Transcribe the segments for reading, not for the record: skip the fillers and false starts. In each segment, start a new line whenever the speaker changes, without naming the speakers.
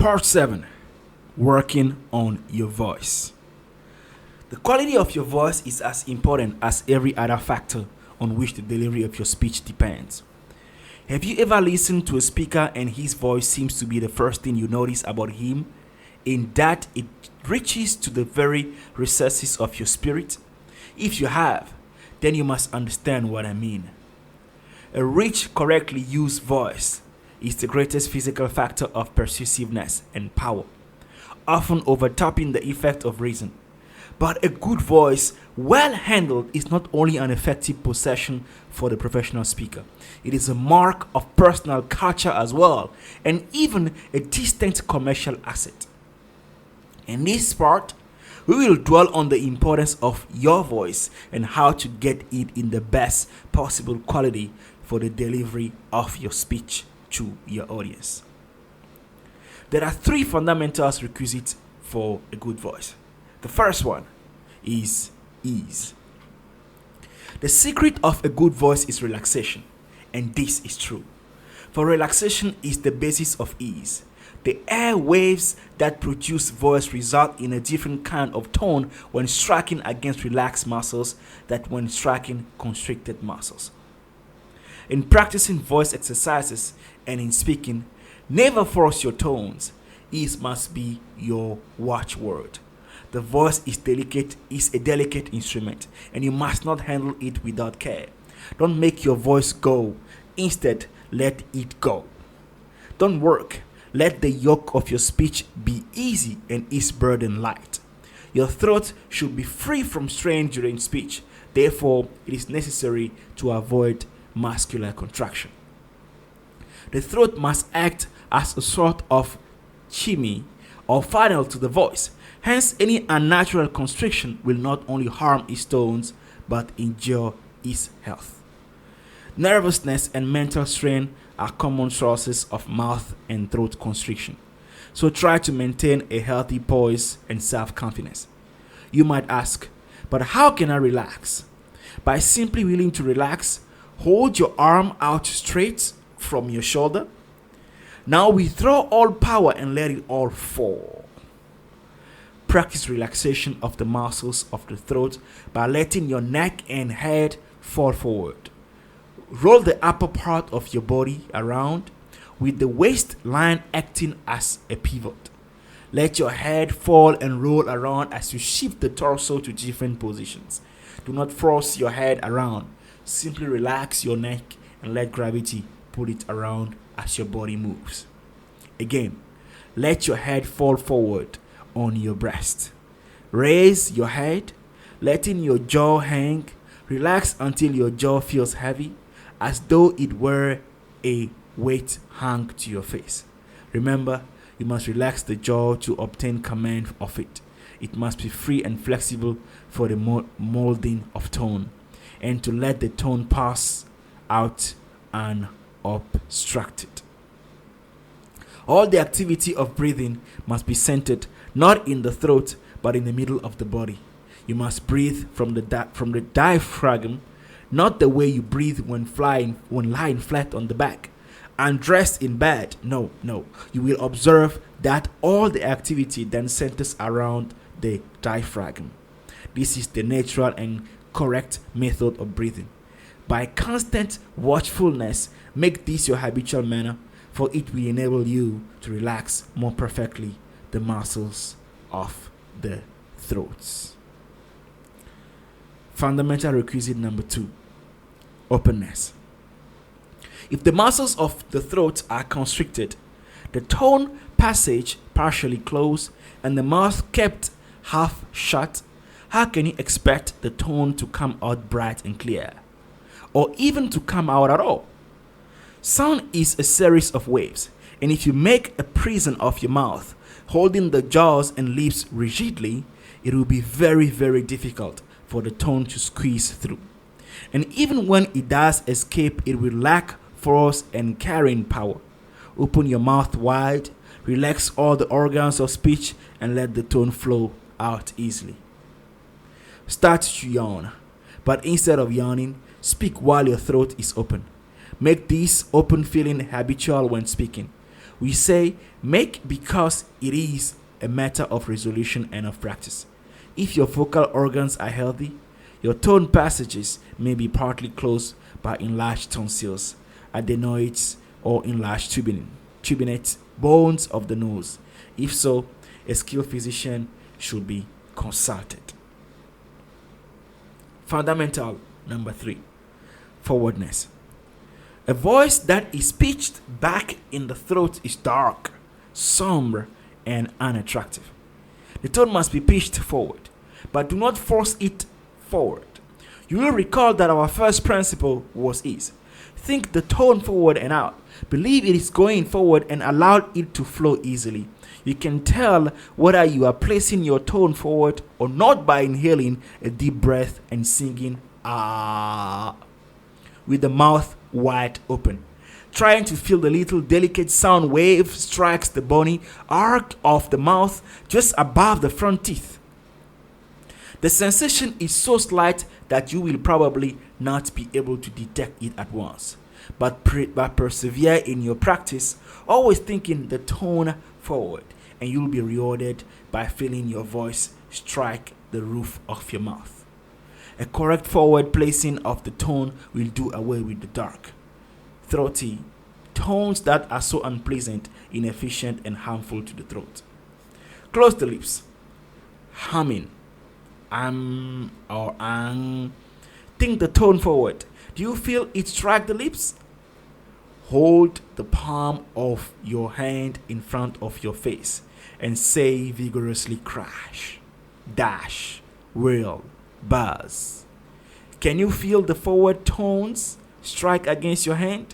Part 7. Working on your voice. The quality of your voice is as important as every other factor on which the delivery of your speech depends. Have you ever listened to a speaker and his voice seems to be the first thing you notice about him, in that it reaches to the very recesses of your spirit? If you have, then you must understand what I mean. A rich, correctly used voice is the greatest physical factor of persuasiveness and power, often overtopping the effect of reason. But a good voice, well handled, is not only an effective possession for the professional speaker, it is a mark of personal culture as well, and even a distinct commercial asset. In this part, we will dwell on the importance of your voice and how to get it in the best possible quality for the delivery of your speech to your audience. There are 3 fundamental requisites for a good voice. The first one is ease. The secret of a good voice is relaxation, and this is true. For relaxation is the basis of ease. The air waves that produce voice result in a different kind of tone when striking against relaxed muscles than when striking constricted muscles. In practicing voice exercises and in speaking, never force your tones. Ease must be your watchword. The voice is a delicate instrument, and you must not handle it without care. Don't make your voice go. Instead, let it go. Don't work. Let the yoke of your speech be easy and its burden light. Your throat should be free from strain during speech. Therefore, it is necessary to avoid muscular contraction. The throat must act as a sort of chimney or funnel to the voice. Hence, any unnatural constriction will not only harm its tones but injure its health. Nervousness and mental strain are common sources of mouth and throat constriction. So try to maintain a healthy poise and self-confidence. You might ask, but how can I relax? By simply willing to relax, hold your arm out straight from your shoulder. Now withdraw all power and let it all fall. Practice relaxation of the muscles of the throat by letting your neck and head fall forward. Roll the upper part of your body around with the waistline acting as a pivot. Let your head fall and roll around as you shift the torso to different positions. Do not force your head around. Simply relax your neck and let gravity pull it around as your body moves. Again, let your head fall forward on your breast. Raise your head, letting your jaw hang. Relax until your jaw feels heavy, as though it were a weight hung to your face. Remember, you must relax the jaw to obtain command of it. It must be free and flexible for the molding of tone, and to let the tone pass out unobstructed. All the activity of breathing must be centered not in the throat but in the middle of the body. You must breathe from the diaphragm, not the way you breathe when lying flat on the back and dressed in bed. No. You will observe that all the activity then centers around the diaphragm. This is the natural and correct method of breathing. By constant watchfulness, make this your habitual manner, for it will enable you to relax more perfectly the muscles of the throats. Fundamental requisite number 2, openness. If the muscles of the throat are constricted, the tone passage partially closed, and the mouth kept half shut, how can you expect the tone to come out bright and clear, or even to come out at all? Sound is a series of waves, and if you make a prison of your mouth, holding the jaws and lips rigidly, it will be very, very difficult for the tone to squeeze through. And even when it does escape, it will lack force and carrying power. Open your mouth wide, relax all the organs of speech, and let the tone flow out easily. Start to yawn, but instead of yawning, speak while your throat is open. Make this open feeling habitual when speaking. We say make because it is a matter of resolution and of practice. If your vocal organs are healthy, your tone passages may be partly closed by enlarged tonsils, adenoids, or enlarged turbinate bones of the nose. If so, a skilled physician should be consulted. Fundamental number 3, forwardness. A voice that is pitched back in the throat is dark, somber, and unattractive. The tone must be pitched forward, but do not force it forward. You will recall that our first principle was ease. Think the tone forward and out. Believe it is going forward and allow it to flow easily. You can tell whether you are placing your tone forward or not by inhaling a deep breath and singing ah with the mouth wide open. Trying to feel the little delicate sound wave strikes the bony arc of the mouth just above the front teeth. The sensation is so slight that you will probably not be able to detect it at once. But persevere in your practice, always thinking the tone forward, and you'll be rewarded by feeling your voice strike the roof of your mouth. A correct forward placing of the tone will do away with the dark, throaty tones that are so unpleasant, inefficient, and harmful to the throat. Close the lips. Humming. Or ang. Think the tone forward. Do you feel it strike the lips? Hold the palm of your hand in front of your face and say vigorously crash, dash, whirl, buzz. Can you feel the forward tones strike against your hand?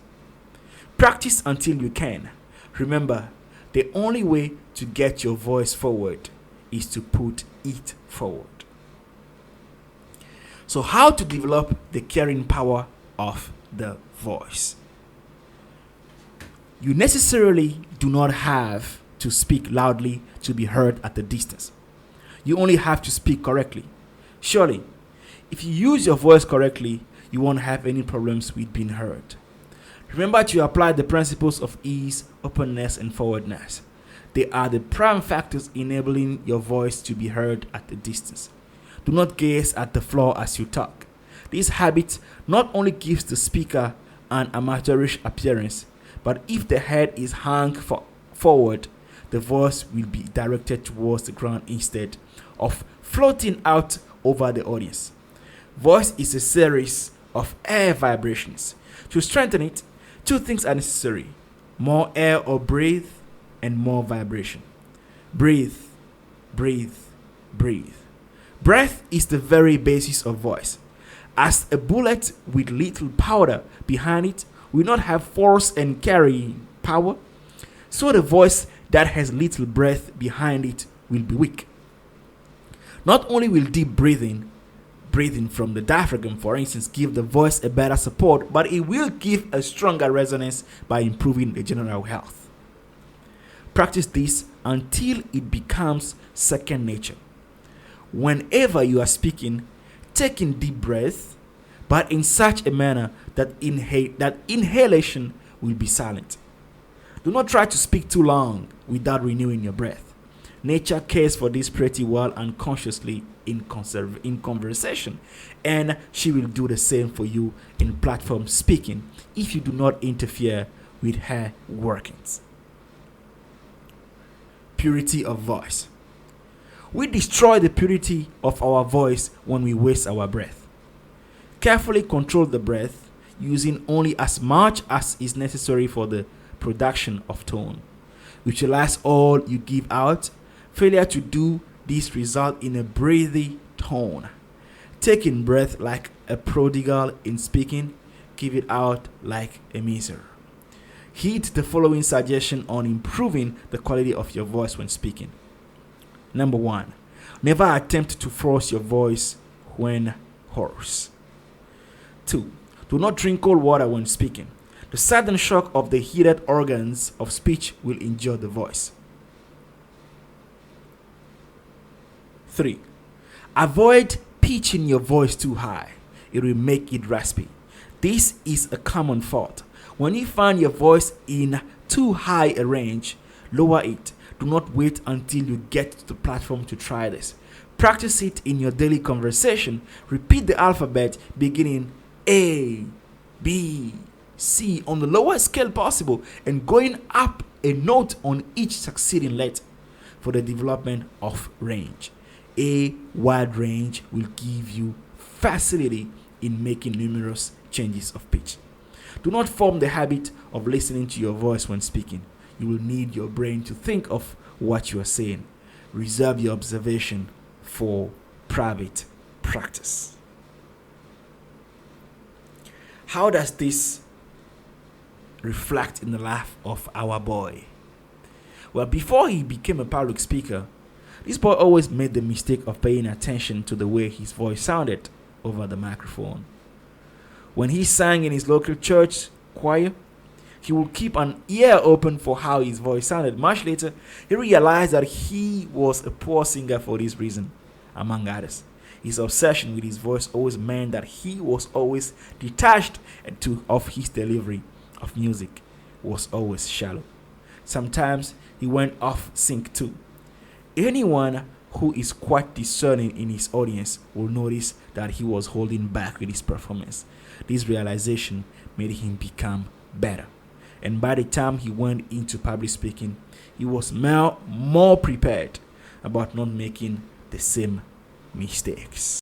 Practice until you can. Remember, the only way to get your voice forward is to put it forward. So, how to develop the carrying power of the voice? You necessarily do not have to speak loudly to be heard at a distance. You only have to speak correctly. Surely, if you use your voice correctly, you won't have any problems with being heard. Remember to apply the principles of ease, openness, and forwardness. They are the prime factors enabling your voice to be heard at a distance. Do not gaze at the floor as you talk. This habit not only gives the speaker an amateurish appearance, but if the head is hung forward, the voice will be directed towards the ground instead of floating out over the audience. Voice is a series of air vibrations. To strengthen it, 2 things are necessary: more air or breathe, and more vibration. Breathe, breathe, breathe. Breath is the very basis of voice. As a bullet with little powder behind it will not have force and carrying power, so the voice that has little breath behind it will be weak. Not only will deep breathing from the diaphragm, for instance, give the voice a better support, but it will give a stronger resonance by improving the general health. Practice this until it becomes second nature. Whenever you are speaking, take in deep breath, but in such a manner that inhalation will be silent. Do not try to speak too long without renewing your breath. Nature cares for this pretty well unconsciously in conversation, and she will do the same for you in platform speaking if you do not interfere with her workings. Purity of voice. We destroy the purity of our voice when we waste our breath. Carefully control the breath, using only as much as is necessary for the production of tone. Utilize all you give out. Failure to do this result in a breathy tone. Take in breath like a prodigal in speaking. Give it out like a miser. Heed the following suggestion on improving the quality of your voice when speaking. Number 1, never attempt to force your voice when hoarse. 2, do not drink cold water when speaking. The sudden shock of the heated organs of speech will injure the voice. 3, avoid pitching your voice too high. It will make it raspy. This is a common fault. When you find your voice in too high a range, lower it. Do not wait until you get to the platform to try this. Practice it in your daily conversation. Repeat the alphabet beginning A, B, C on the lowest scale possible and going up a note on each succeeding letter for the development of range. A wide range will give you facility in making numerous changes of pitch. Do not form the habit of listening to your voice when speaking. You will need your brain to think of what you are saying. Reserve your observation for private practice. How does this reflect in the life of our boy? Well, before he became a public speaker, this boy always made the mistake of paying attention to the way his voice sounded over the microphone. When he sang in his local church choir, he would keep an ear open for how his voice sounded. Much later, he realized that he was a poor singer for this reason, among others. His obsession with his voice always meant that he was always detached of his delivery of music was always shallow. Sometimes he went off sync too. Anyone who is quite discerning in his audience will notice that he was holding back with his performance. This realization made him become better. And by the time he went into public speaking, he was more prepared about not making the same mistakes.